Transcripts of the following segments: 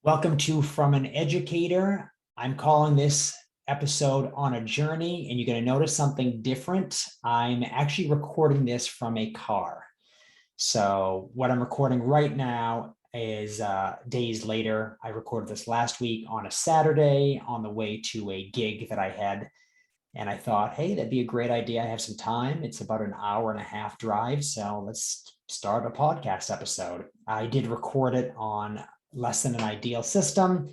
Welcome to From an Educator. I'm calling this episode On a Journey, and you're going to notice something different. I'm actually recording this from a car. So what I'm recording right now is days later. I recorded this last week on a Saturday on the way to a gig that I had. And I thought, hey, that'd be a great idea. I have some time. It's about an hour and a half drive. So let's start a podcast episode. I did record it on less than an ideal system.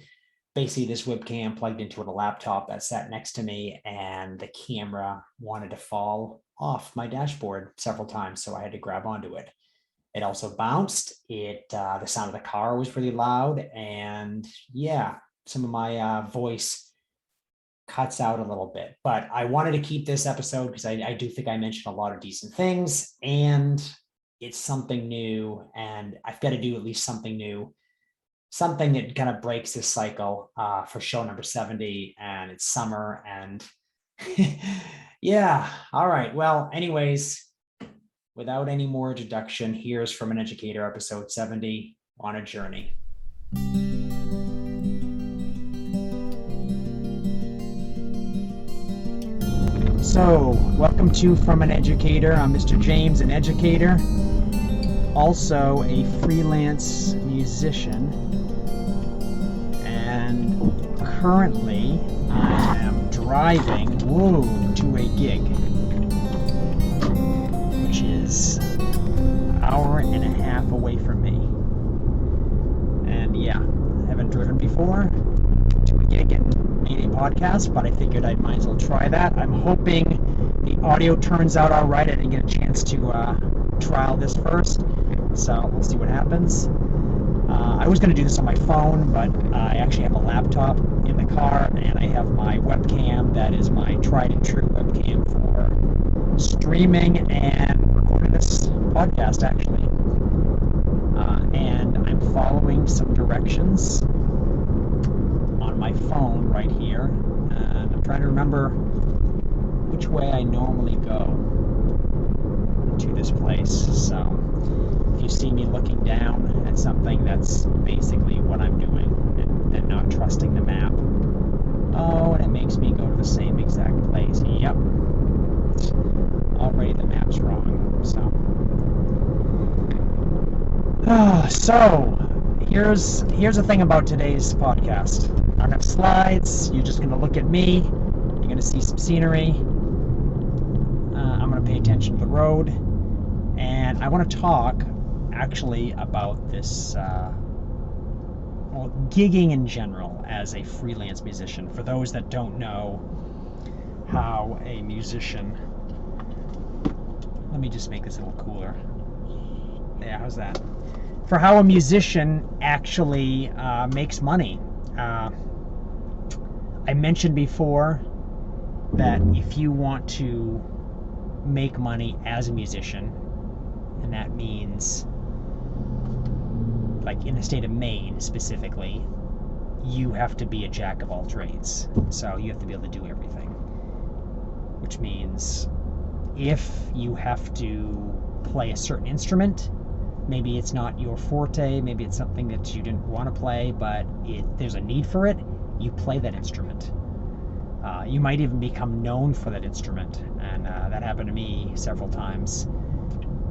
Basically, this webcam plugged into a laptop that sat next to me, and the camera wanted to fall off my dashboard several times. So I had to grab onto it. It also bounced. The sound of the car was really loud. And yeah, some of my voice cuts out a little bit, but I wanted to keep this episode because I do think I mentioned a lot of decent things, and it's something new, and I've got to do at least something new, something that kind of breaks this cycle for show number 70, and it's summer, and yeah. All right. Well, anyways, without any more introduction, here's From an Educator, episode 70, On a Journey. So, welcome to From an Educator. I'm Mr. James, an educator, also a freelance musician, and currently I am driving to a gig, which is an hour and a half away from me. And yeah, I haven't driven before to a gig and made a podcast, but I figured I might as well try that. I'm hoping the audio turns out all right. I didn't get a chance to trial this first, so we'll see what happens. I was going to do this on my phone, but I actually have a laptop in the car, and I have my webcam that is my tried and true webcam for streaming and recording this podcast, actually. And I'm following some directions on my phone right here, and I'm trying to remember which way I normally go to this place. So if you see me looking down at something, that's basically what I'm doing, and not trusting the map. Oh, and it makes me go to the same exact place. Yep. Already the map's wrong. So here's the thing about today's podcast. I don't have slides. You're just going to look at me. You're going to see some scenery. I'm going to pay attention to the road. And I want to talk actually about this, gigging in general as a freelance musician. For those that don't know how a musician... Let me just make this a little cooler. Yeah, how's that? For how a musician actually makes money. I mentioned before that if you want to make money as a musician, and that means, like in the state of Maine specifically, you have to be a jack of all trades. So you have to be able to do everything. Which means if you have to play a certain instrument, maybe it's not your forte, maybe it's something that you didn't want to play, but there's a need for it, you play that instrument. You might even become known for that instrument, and that happened to me several times,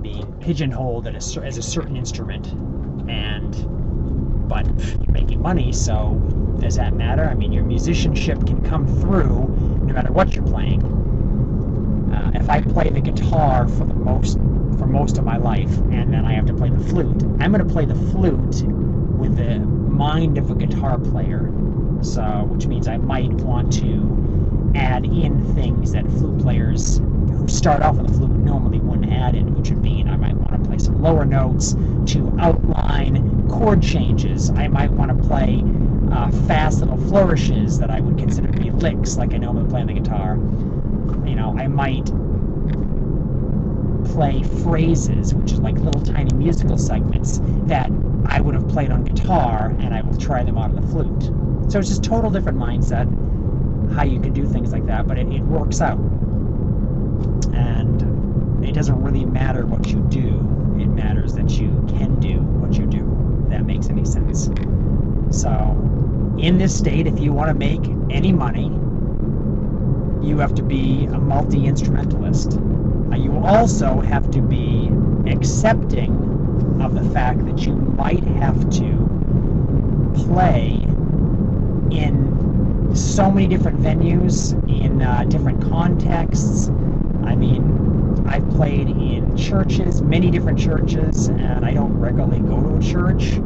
being pigeonholed as a certain instrument, but you're making money, so does that matter? I mean, your musicianship can come through no matter what you're playing. If I play the guitar for most of my life, and then I have to play the flute, I'm going to play the flute with the mind of a guitar player. So, which means I might want to add in things that flute players who start off with the flute normally wouldn't add in, which would mean I might want to play some lower notes to outline chord changes. I might want to play fast little flourishes that I would consider to be licks, like I normally play on the guitar. You know, I might play phrases, which is like little tiny musical segments that I would have played on guitar, and I will try them out on the flute. So it's just total different mindset, how you can do things like that, but it works out. And it doesn't really matter what you do, it matters that you can do what you do, if that makes any sense. So in this state, if you want to make any money, you have to be a multi-instrumentalist. You also have to be accepting of the fact that you might have to play in so many different venues, in different contexts. I mean, I've played in churches, many different churches, and I don't regularly go to a church,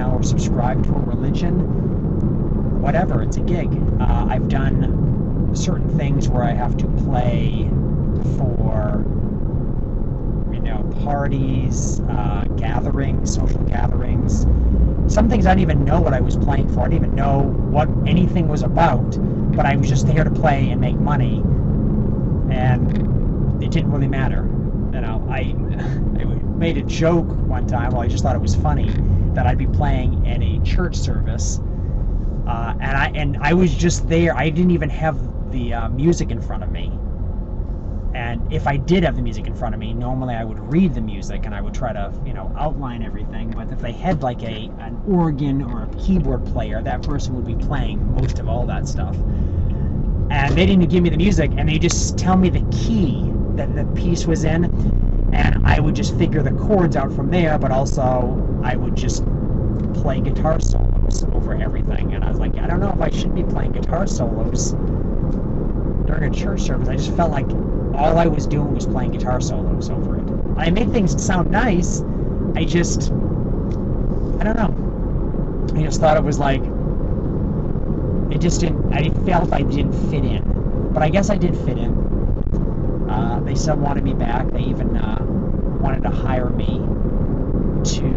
or subscribe to a religion. Whatever, it's a gig. I've done certain things where I have to play for, parties, gatherings, social gatherings. Some things I didn't even know what I was playing for. I didn't even know what anything was about, but I was just there to play and make money, and it didn't really matter. I made a joke one time, well, I just thought it was funny, that I'd be playing at a church service, and I was just there. I didn't even have the music in front of me. And if I did have the music in front of me, normally I would read the music and I would try to, outline everything. But if they had like an organ or a keyboard player, that person would be playing most of all that stuff. And they didn't give me the music, and they just tell me the key that the piece was in, and I would just figure the chords out from there. But also I would just play guitar solos over everything. And I was like, I don't know if I should be playing guitar solos during a church service. I just felt like all I was doing was playing guitar solos over it. I made things sound nice. I don't know. I just thought it was like, it just didn't, I felt I didn't fit in. But I guess I did fit in. They still wanted me back. They even wanted to hire me to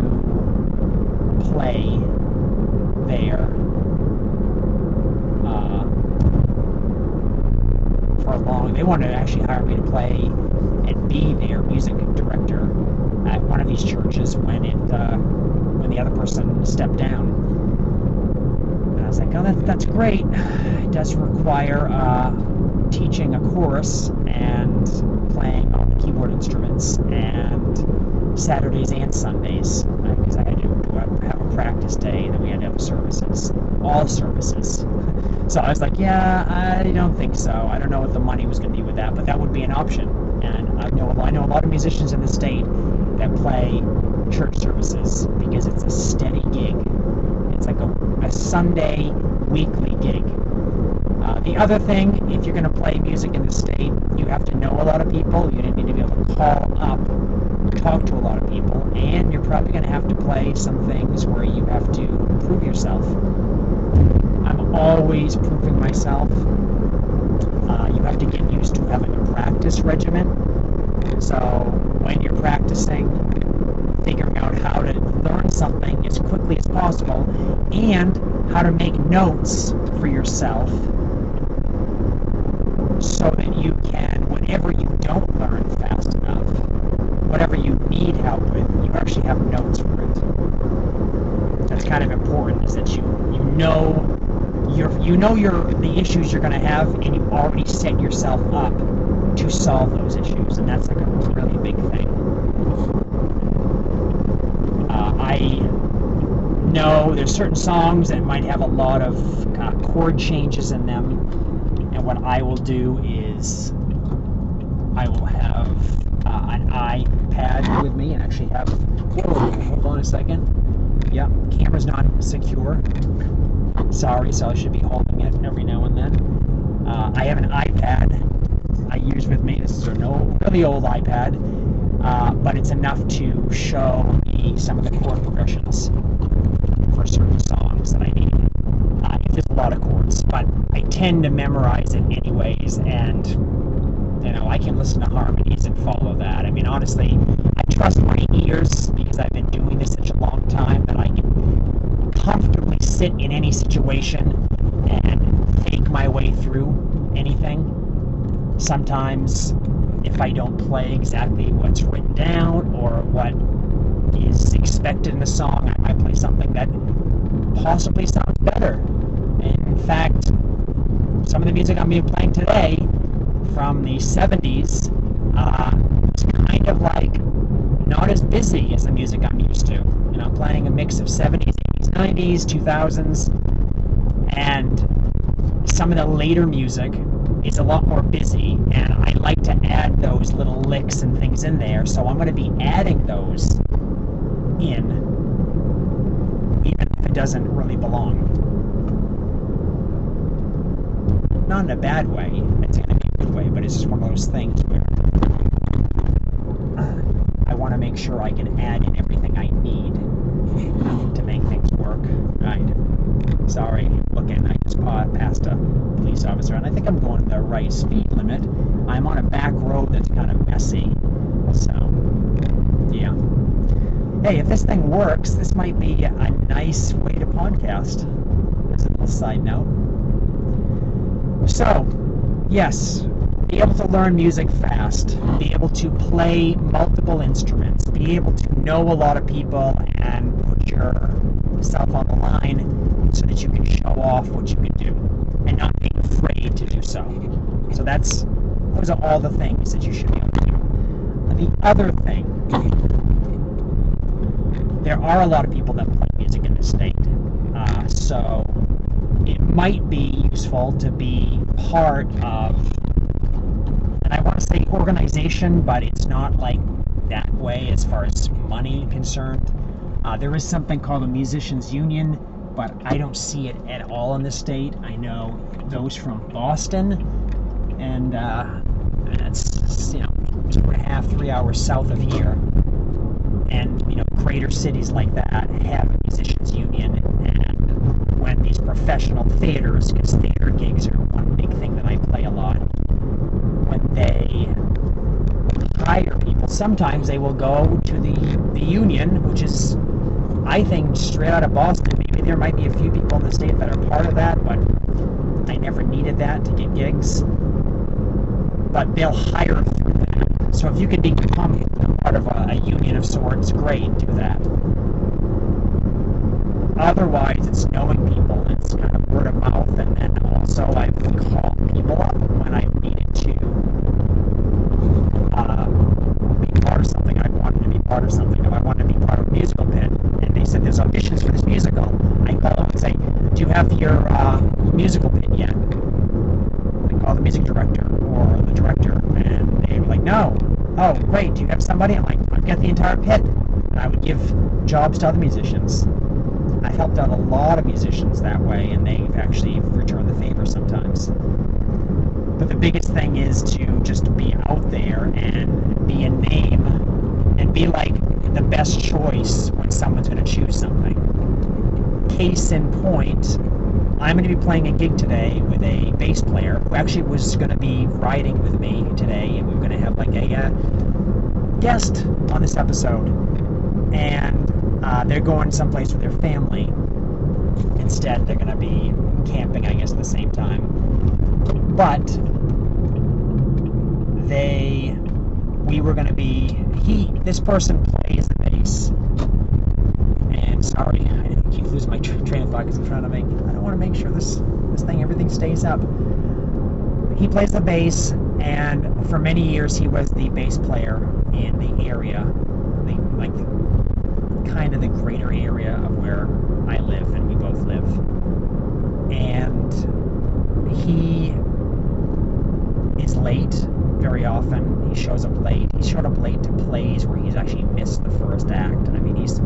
play there for long. They wanted to actually hire me to play and be their music director at one of these churches when the other person stepped down. And I was like, oh, that's great. It does require teaching a chorus and playing all the keyboard instruments, and Saturdays and Sundays, because I had to have a practice day, and then we had to have services, all services. So I was like, yeah, I don't think so. I don't know what the money was going to be with that, but that would be an option. And I know a lot of musicians in the state that play church services because it's a steady gig. It's like a Sunday weekly gig. The other thing, if you're going to play music in the state, you have to know a lot of people. You need to be able to call up, talk to a lot of people, and you're probably going to have to play some things where you have to prove yourself. I'm always proving myself. You have to get used to having a practice regimen. So when you're practicing, figuring out how to learn something as quickly as possible, and how to make notes for yourself so that you can, whenever you don't learn fast enough, whatever you need help with, you actually have notes for it. That's kind of important, is that you know the issues you're going to have, and you already set yourself up to solve those issues, and that's like a really big thing. I know there's certain songs that might have a lot of chord changes in them, and what I will do is I will have an iPad with me and actually have, hold on a second. Yeah, camera's not secure. Sorry, so I should be holding it every now and then. I have an iPad I use with me. This is a really old iPad, but it's enough to show me some of the chord progressions for certain songs that I need. There's a lot of chords, but I tend to memorize it anyways, and I can listen to harmonies and follow that. I mean, honestly, I trust my ears because I've been doing this such a long time that I can comfortably sit in any situation and fake my way through anything. Sometimes, if I don't play exactly what's written down or what is expected in the song, I might play something that possibly sounds better. In fact, some of the music I'm playing today from the 70s is kind of like not as busy as the music I'm used to. Playing a mix of 70s, 80s, 90s, 2000s, and some of the later music is a lot more busy, and I like to add those little licks and things in there, so I'm going to be adding those in, even if it doesn't really belong. Not in a bad way, it's going to be a good way, but it's just one of those things where I want to make sure I can add in everything I need to make things work. Right. Sorry, looking, I just passed a police officer, and I think I'm going the right speed limit. I'm on a back road that's kind of messy, so, yeah. Hey, if this thing works, this might be a nice way to podcast, as a little side note. So, yes, be able to learn music fast, be able to play multiple instruments, be able to know a lot of people and put yourself on the line so that you can show off what you can do and not being afraid to do so. So those are all the things that you should be able to do. And the other thing, there are a lot of people that play music in this state, so it might be useful to be part of, and I want to say organization, but it's not like that way as far as money concerned. There is something called a musicians union, but I don't see it at all in the state. I know those from Boston, and it's 2.5, 3 hours south of here, and greater cities like that have a musicians union. And when these professional theaters, because theater gigs are one big thing that I play a lot, when they hire people, sometimes they will go to the union, which is, I think, straight out of Boston. Maybe there might be a few people in the state that are part of that, but I never needed that to get gigs. But they'll hire through that. So if you can become part of a union of sorts, great, do that. Otherwise, it's knowing people. It's kind of word of mouth, and then also I've called people up when I've needed to be part of something. I wanted to be part of something. If I wanted to be part of a musical pit, and they said there's auditions for this musical, I call them and say, do you have your musical pit yet? I call the music director or the director, and they were like, no. Oh, great, do you have somebody? I'm like, I've got the entire pit. And I would give jobs to other musicians. I've helped out a lot of musicians that way, and they've actually returned the favor sometimes. But the biggest thing is to just be out there and be a name and be like the best choice when someone's going to choose something. Case in point, I'm going to be playing a gig today with a bass player who actually was going to be riding with me today, and we're going to have like a guest on this episode. And they're going someplace with their family. Instead, they're going to be camping, I guess, at the same time. But we were going to be, this person plays the bass. And sorry, I keep losing my train of thought because I don't want to make sure this thing, everything stays up. He plays the bass, and for many years he was the bass player in the area, kind of the greater area of where I live and we both live. And he is late very often. He shows up late. He showed up late to plays where he's actually missed the first act. And I mean, he's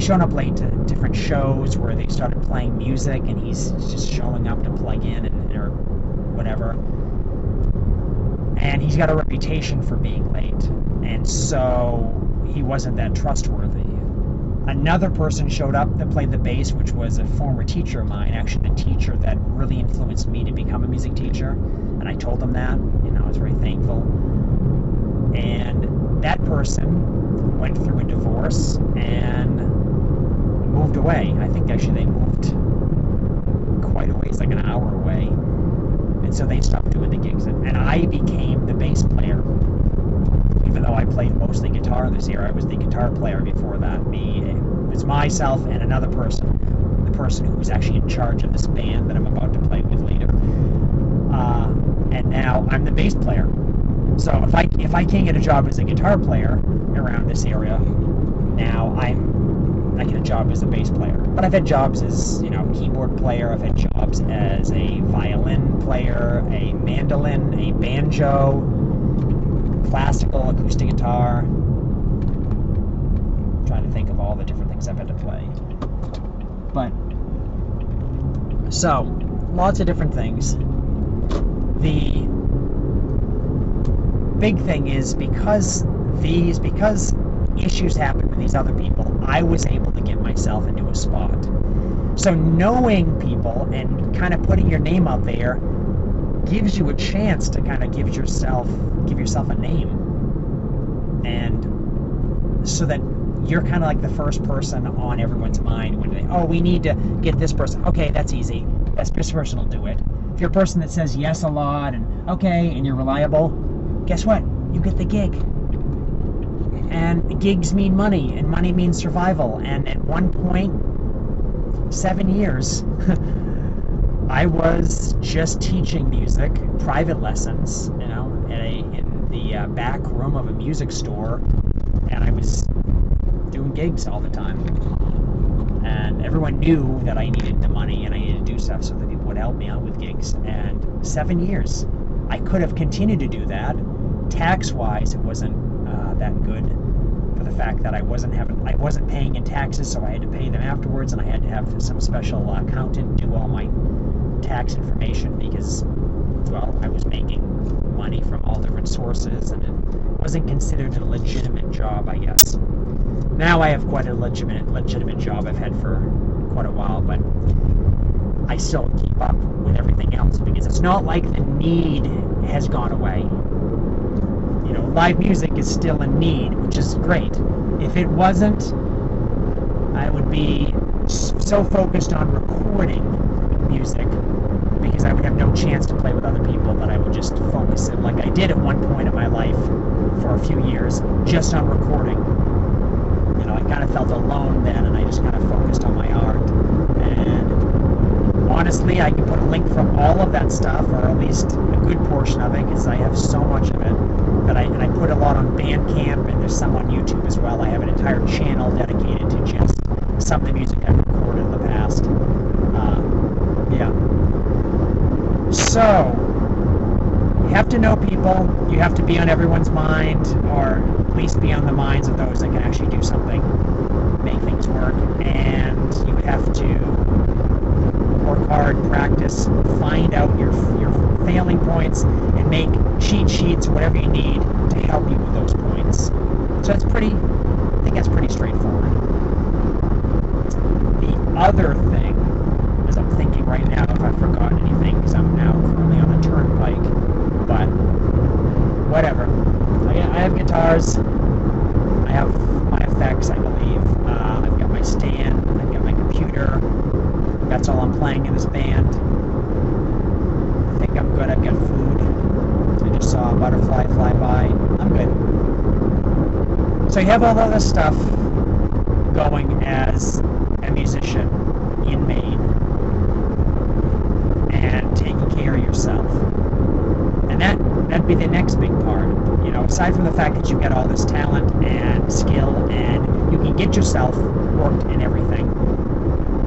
shown up late to different shows where they started playing music, and he's just showing up to plug in or whatever. And he's got a reputation for being late, and so he wasn't that trustworthy. Another person showed up that played the bass, which was a former teacher of mine, actually the teacher that really influenced me to become a music teacher, and I told him that, and I was very thankful. And that person went through a divorce and moved away. I think actually they moved quite a ways, like an hour away, and so they stopped doing the gigs, and I became the bass player. Even though I played mostly guitar this year, I was the guitar player before that. It was myself and another person, the person who was actually in charge of this band that I'm about to play with later. And now I'm the bass player. So if I can't get a job as a guitar player around this area, now I'm get a job as a bass player. But I've had jobs as, keyboard player. I've had jobs as a violin player, a mandolin, a banjo, classical, acoustic guitar. I'm trying to think of all the different things I've had to play. But, so, lots of different things. The big thing is because issues happened with these other people, I was able to get myself into a spot. So knowing people and kind of putting your name out there gives you a chance to kind of give yourself a name. And so that you're kind of like the first person on everyone's mind when they, we need to get this person. Okay, that's easy. This person will do it. If you're a person that says yes a lot and and you're reliable, guess what? You get the gig. And gigs mean money, and money means survival. And at one point, 7 years, I was just teaching music, private lessons, in the back room of a music store, and I was doing gigs all the time. And everyone knew that I needed the money and I needed to do stuff so that people would help me out with gigs. And 7 years, I could have continued to do that. Tax-wise, it wasn't that good, for the fact that I wasn't paying in taxes, so I had to pay them afterwards, and I had to have some special accountant do all my tax information because, I was making money from all different sources, and it wasn't considered a legitimate job, I guess. Now I have quite a legitimate job I've had for quite a while, but I still keep up with everything else because it's not like the need has gone away. Live music is still a need, which is great. If it wasn't, I would be so focused on recording music because I would have no chance to play with other people that I would just focus it, like I did at one point in my life for a few years, just on recording. I kind of felt alone then, and I just kind of focused on my art. And honestly, I can put a link from all of that stuff, or at least a good portion of it, because I have so much of it. And I put a lot on Bandcamp, and there's some on YouTube as well. I have an entire channel dedicated to just some of the music I've recorded in the past. So, you have to know people, you have to be on everyone's mind, or at least be on the minds of those that can actually do something, make things work, and you have to work hard, practice, find out your failing points, and make cheat sheets, whatever you need to help you with those points. So I think that's pretty straightforward. The other thing, as I'm thinking right now, if I've forgotten anything, because I'm now currently on a turnpike, but whatever. I have guitars, I have my effects, I believe, I've got my stand, I've got my computer, that's all I'm playing in this band. I think I'm good, I've got food. I just saw a butterfly fly by. I'm good. So you have all of this stuff going as a musician in Maine and taking care of yourself. And that'd be the next big part. Aside from the fact that you've got all this talent and skill and you can get yourself worked in everything,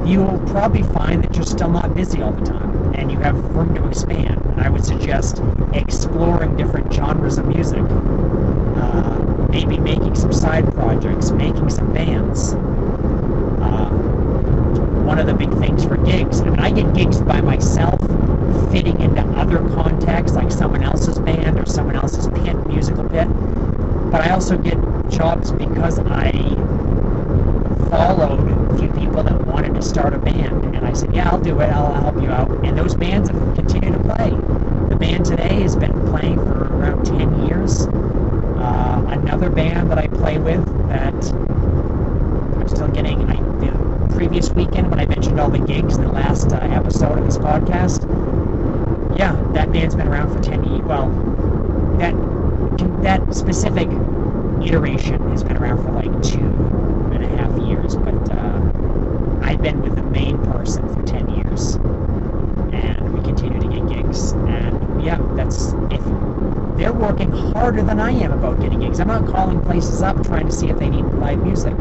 you'll probably find that you're still not busy all the time and you have room to expand. And I would suggest exploring different genres of music, maybe making some side projects, making some bands. One of the big things for gigs, I get gigs by myself fitting into other contexts like someone else's band or someone else's musical pit, but I also get jobs because I followed a few people that wanted to start a band, and I said, yeah, I'll do it, I'll help you out, and those bands have continued to play. The band today has been playing for around 10 years. Another band that I play with that I'm still getting, the previous weekend when I mentioned all the gigs in the last episode of this podcast, yeah, that band's been around for 10 years. Well, that specific iteration has been around for like 2.5 years, but I've been with the main person for 10 years, and we continue to get gigs. And yeah, if they're working harder than I am about getting gigs. I'm not calling places up trying to see if they need live music.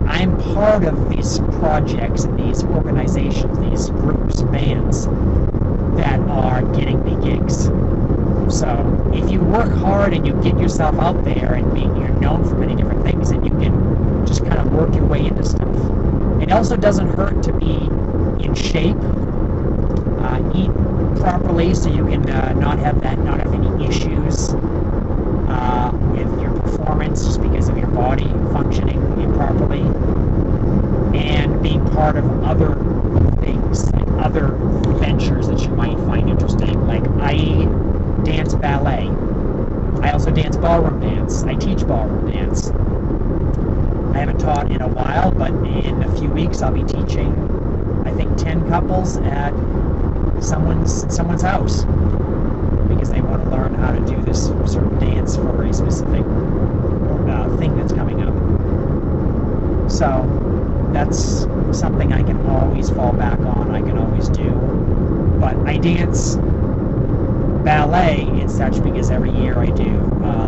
I'm part of these projects and these organizations, these groups, bands that are getting me gigs. So if you work hard and you get yourself out there and you're known for many different things, and you can just kind of work your way into stuff. It also doesn't hurt to be in shape, eat properly so you can not have any issues with your performance just because of your body functioning improperly, and being part of other things, like other ventures that you might find interesting. Like I dance ballet. I also dance ballroom dance. I teach ballroom dance. I haven't taught in a while, but in a few weeks I'll be teaching, I think, 10 couples at someone's house because they want to learn how to do this sort of dance for a specific thing that's coming up. So that's something I can always fall back on, I can always do. But I dance ballet and such because every year I do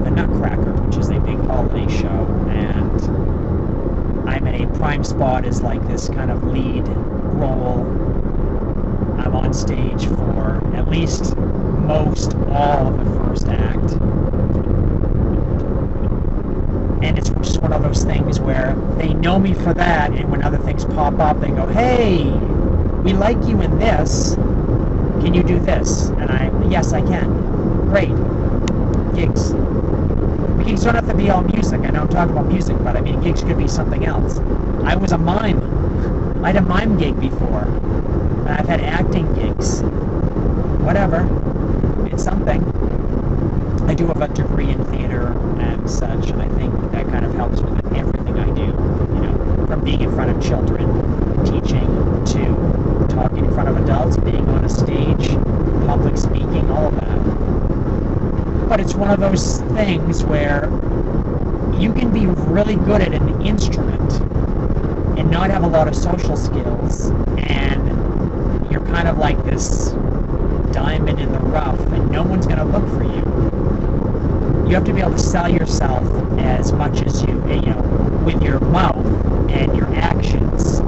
the Nutcracker, which is a big holiday show, and I'm in a prime spot as like this kind of lead role. I'm on stage for at least most all of the first act. And it's just one of those things where they know me for that, and when other things pop up, they go, hey, we like you in this. Can you do this? And yes, I can. Great. Gigs. Gigs don't have to be all music. I know I'm talking about music, but I mean, gigs could be something else. I was a mime. I had a mime gig before. And I've had acting gigs. Whatever. It's something. I do have a degree in theater and such, and I think that kind of helps with everything I do. You know, from being in front of children, teaching, to talking in front of adults, being on a stage, public speaking, all of that. But it's one of those things where you can be really good at an instrument and not have a lot of social skills, and you're kind of like this diamond in the rough, and no one's going to look for you. You have to be able to sell yourself as much as you know, with your mouth and your actions,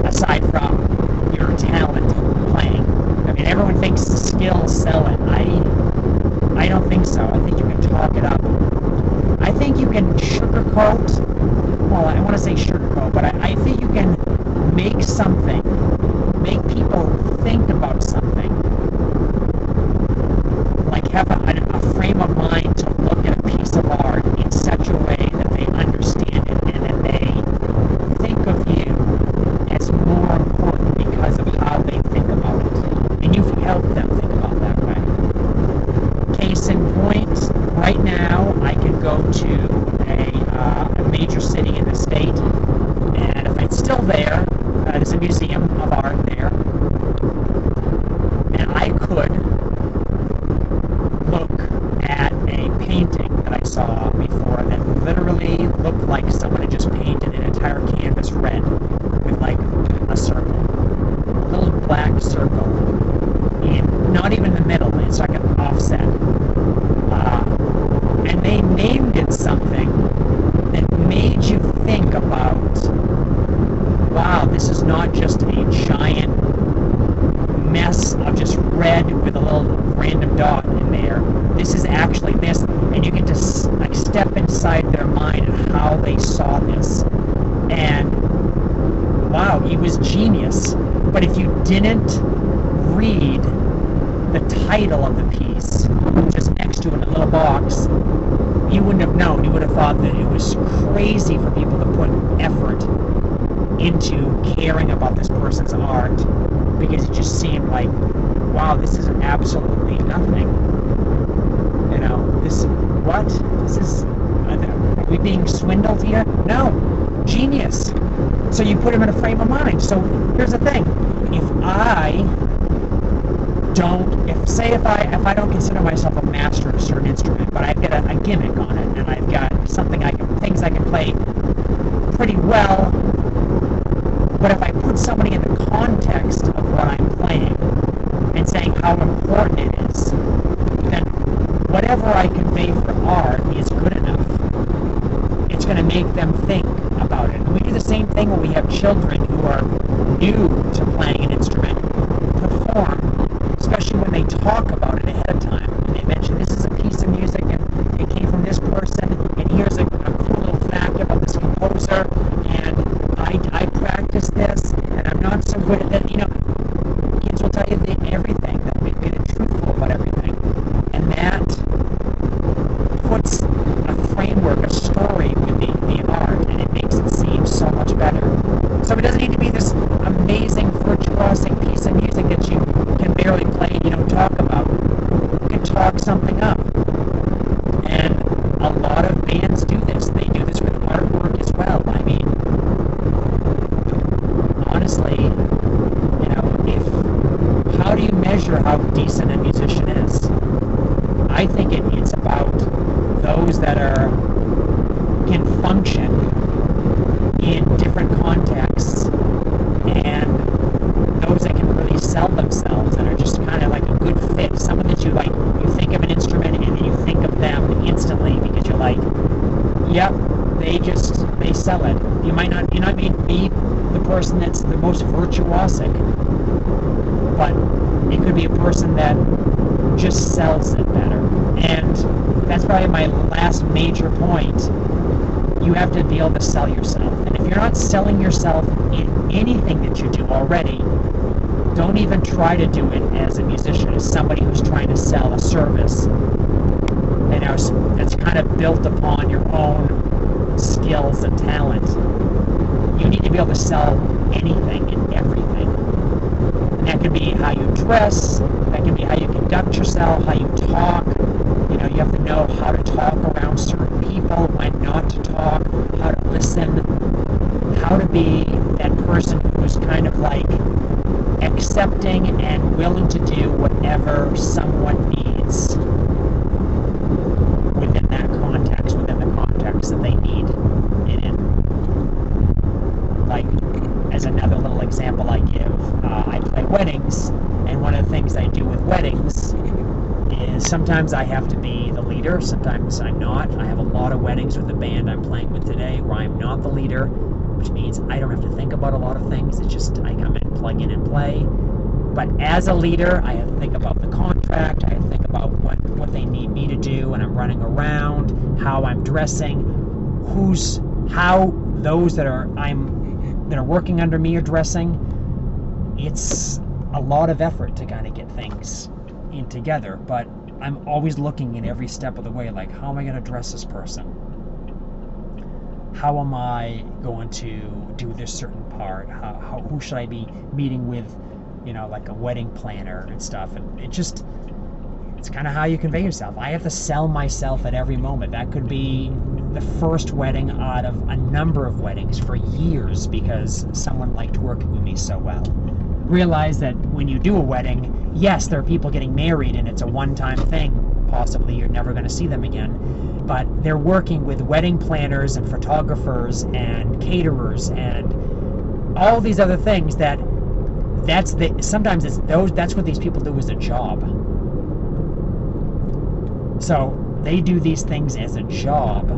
aside from your talent playing. I mean, everyone thinks skills sell it. I don't think so. I think you can talk it up. I think you can sugarcoat, well, I want to say sugarcoat, but I think you can make something, make people think about something, like have a frame of mind to look at a piece of art in such a way that they understand it, and that they think of you as more important because of how they think about it, and you've helped them think about that way. Case in point, right now I could go to a major city in the state, and if it's still there, there's a museum of art there, and I could look at a painting that I saw before that literally looked like someone had just painted an entire canvas red with like a circle, a little black circle, in not even the middle, it's like an offset, and they named it something that made you think about, wow, this is not just a giant mess of just red with a little random dot in there. This is actually this, and you get to like step inside their mind and how they saw this. And wow, it was genius. But if you didn't read the title of the piece, just next to it in a little box, you wouldn't have known. You would have thought that it was crazy for people to put effort into caring about this person's art, because it just seemed like, wow, this is absolutely nothing. You know, this is, are we being swindled here? No, genius. So you put him in a frame of mind. So here's the thing, if I don't consider myself a master of a certain instrument, but I've got a gimmick on it, and I've got things I can play pretty well, but if I put somebody in the context of what I'm playing and saying how important it is, then whatever I convey for art is good enough. it's going to make them think about it. We do the same thing when we have children who are new to playing an instrument perform, especially when they talk about it ahead of time. And they mention this is a piece of music and it came from this person, and here's a cool little fact about this composer, and I practice this, and I'm not so good at that. Kids will tell you everything. They'll be truthful about everything. And that puts a framework, a story with the art, and it makes it seem so much better. So it doesn't need to be this amazing virtuosic piece of music that you can barely play and you don't talk about. You can talk something up. And a lot of bands do this. They do this with artwork as well. I mean, honestly, how do you measure how decent a musician is? I think it's about those that can function in different contexts, and those that can really sell themselves and are just kind of like a good fit. Someone that you think of an instrument and you think of them instantly because you're like, yep, they sell it. You might not be the person that's the most virtuosic, but it could be a person that just sells it better. And that's probably my last major point. You have to be able to sell yourself. And if you're not selling yourself in anything that you do already, don't even try to do it as a musician, as somebody who's trying to sell a service. That's kind of built upon your own skills and talent. You need to be able to sell anything and everything. And that could be how you dress, that could be how you conduct yourself, how you talk. You have to know how to talk around certain people, when not to talk, how to listen, how to be that person who's kind of like accepting and willing to do whatever someone needs within the context that they need it in. Like, as another little example I give, I play weddings, and one of the things I do with weddings is sometimes I have to be the leader, sometimes I'm not. I have a lot of weddings with the band I'm playing with today where I'm not the leader, which means I don't have to think about a lot of things. It's just I come in, plug in, and play. But as a leader, I have to think about the contract, I have to think about what they need me to do when I'm running around, how I'm dressing, how those that are working under me are dressing. It's a lot of effort to kind of get things in together, but I'm always looking in every step of the way, like, how am I going to dress this person? How am I going to do this certain part? Who should I be meeting with, like a wedding planner and stuff? And it's kind of how you convey yourself. I have to sell myself at every moment. That could be the first wedding out of a number of weddings for years because someone liked working with me so well. Realize that when you do a wedding, yes, there are people getting married and it's a one-time thing. Possibly you're never going to see them again. But they're working with wedding planners and photographers and caterers and all these other things that's what these people do as a job. So they do these things as a job,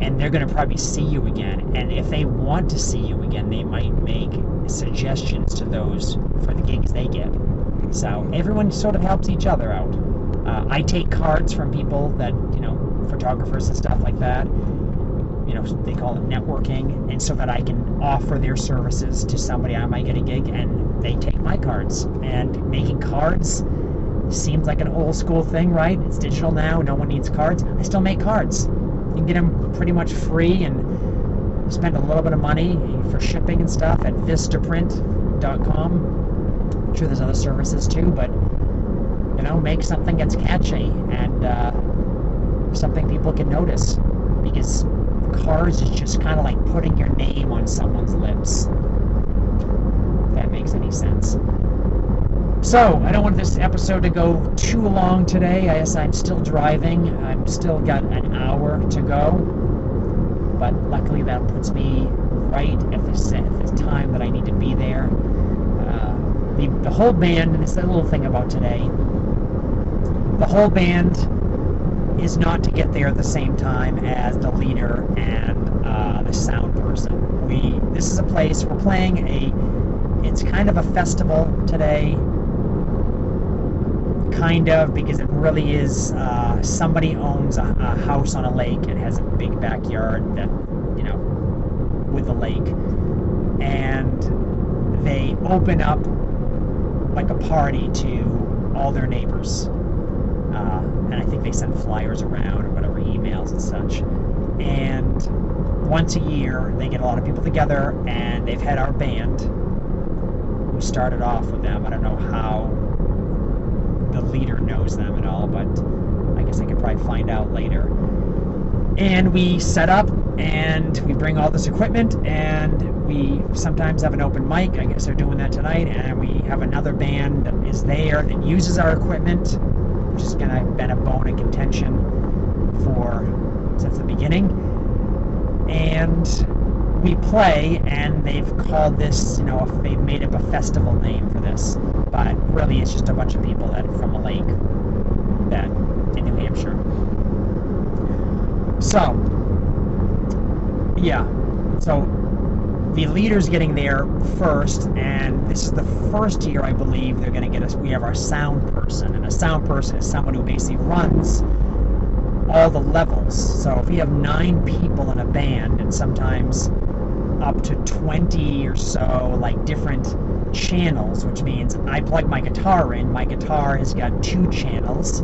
and they're going to probably see you again. And if they want to see you again, they might make suggestions to those for the gigs they get. So everyone sort of helps each other out. I take cards from people that, photographers and stuff like that. They call it networking, and so that I can offer their services to somebody I might get a gig, and they take my cards. And making cards seems like an old school thing, right? It's digital now, no one needs cards. I still make cards. You can get them pretty much free and spend a little bit of money for shipping and stuff at vistaprint.com. I'm sure there's other services too, but make something that's catchy and something people can notice, because cards is just kind of like putting your name on someone's lips, if that makes any sense. So, I don't want this episode to go too long today. I guess I'm still driving. I've still got an hour to go. But luckily that puts me right at this time that I need to be there. The whole band, and this is a little thing about today, the whole band is not to get there at the same time as the leader and the sound person. This is a place we're playing it's kind of a festival today, kind of, because it really is, somebody owns a house on a lake and has a big backyard that, with the lake, and they open up like a party to all their neighbors, and I think they send flyers around or whatever, emails and such, and once a year they get a lot of people together, and they've had our band, who started off with them. I don't know how the leader knows them at all, but I guess I could probably find out later. And we set up and we bring all this equipment, and we sometimes have an open mic. I guess they're doing that tonight. And we have another band that is there that uses our equipment, which has kind of been a bone of contention since the beginning. And we play, and they've called this, they've made up a festival name for this, but really it's just a bunch of people that from a lake that in New Hampshire. So the leader's getting there first, and this is the first year I believe they're going to get us. We have our sound person, and a sound person is someone who basically runs all the levels. So if you have 9 people in a band, and sometimes up to 20 or so, like different channels, which means I plug my guitar in. My guitar has got 2 channels,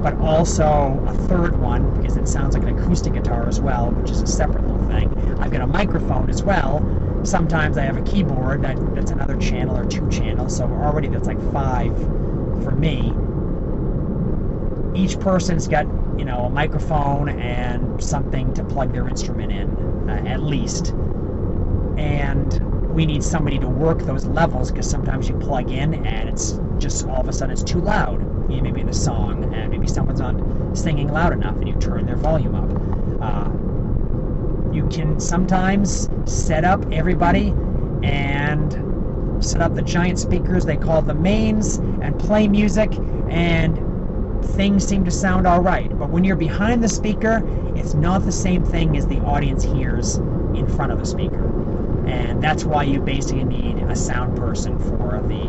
but also a third one, because it sounds like an acoustic guitar as well, which is a separate little thing. I've got a microphone as well. Sometimes I have a keyboard that's another channel or 2 channels, so already that's like 5 for me. Each person's got, a microphone and something to plug their instrument in, at least. And we need somebody to work those levels, because sometimes you plug in and it's just all of a sudden it's too loud. Maybe in the song, and maybe someone's not singing loud enough, and you turn their volume up. You can sometimes set up everybody and set up the giant speakers, they call them Maines, and play music, and things seem to sound all right. But when you're behind the speaker, it's not the same thing as the audience hears in front of the speaker. And that's why you basically need a sound person for the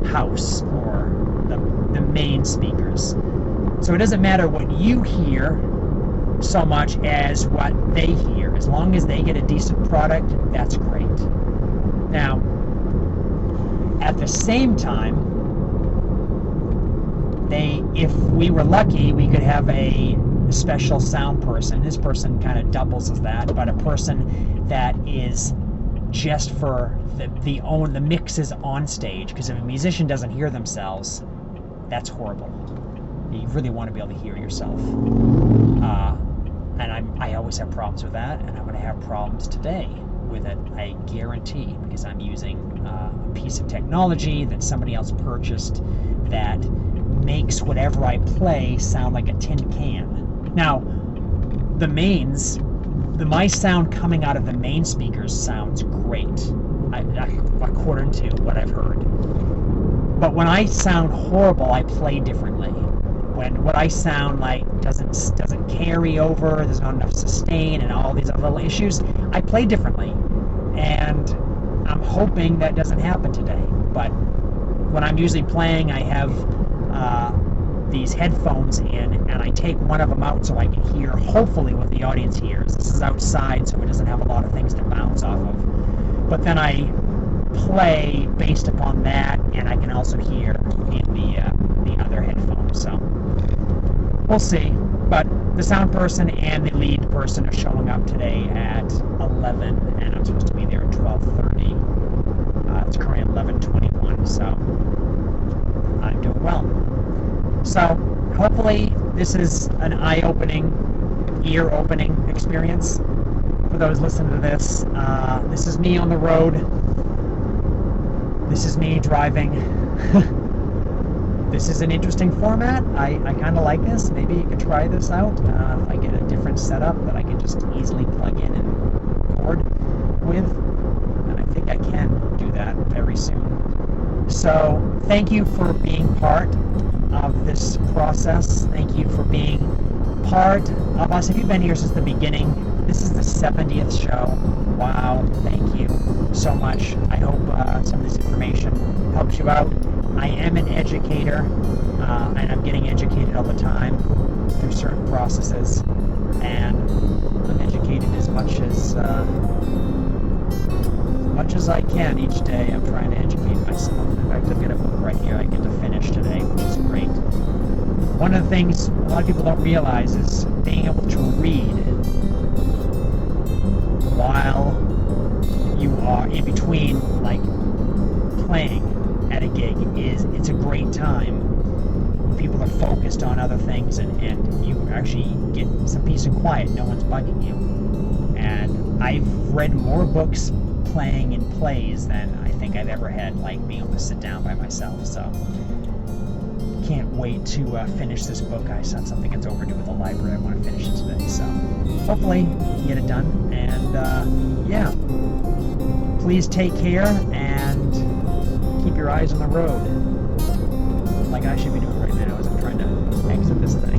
house or the main speakers. So it doesn't matter what you hear so much as what they hear. As long as they get a decent product, that's great. Now, at the same time, if we were lucky, we could have a special sound person. This person kind of doubles as that, but a person that is just for the mixes on stage, because if a musician doesn't hear themselves, that's horrible. You really want to be able to hear yourself. And I always have problems with that, and I'm going to have problems today with it, I guarantee, because I'm using a piece of technology that somebody else purchased that makes whatever I play sound like a tin can. Now, the mains, my sound coming out of the main speakers sounds great, according to what I've heard. But when I sound horrible, I play differently. When what I sound like doesn't carry over, there's not enough sustain, and all these other little issues, I play differently. And I'm hoping that doesn't happen today. But when I'm usually playing, I have these headphones in, and I take one of them out so I can hear, hopefully, what the audience hears. This is outside, so it doesn't have a lot of things to bounce off of. But then I play based upon that, and I can also hear in the other headphones. So we'll see. But the sound person and the lead person are showing up today at 11, and I'm supposed to be there at 12:30. It's currently 11:21, so I'm doing well. So hopefully this is an eye-opening, ear-opening experience for those listening to this. This is me on the road. This is me driving. This is an interesting format. I kind of like this. Maybe you could try this out. If I get a different setup that I can just easily plug in and record with. And I think I can do that very soon. So thank you for being part of this process. Thank you for being part of us. If you've been here since the beginning, this is the 70th show. Wow, thank you so much. I hope some of this information helps you out. I am an educator, and I'm getting educated all the time through certain processes, and I'm educated as much as I can each day. I'm trying to educate myself. In fact, I've got a book right here I get to finish today, which is great. One of the things a lot of people don't realize is being able to read while you are in between, like playing at a gig, it's a great time when people are focused on other things and you actually get some peace and quiet. No one's bugging you. And I've read more books playing in plays than I think I've ever had, like being able to sit down by myself. So can't wait to finish this book. I said something that's overdue with the library. I want to finish it today, so hopefully get it done. And yeah, please take care and keep your eyes on the road, like I should be doing right now as I'm trying to exit this thing.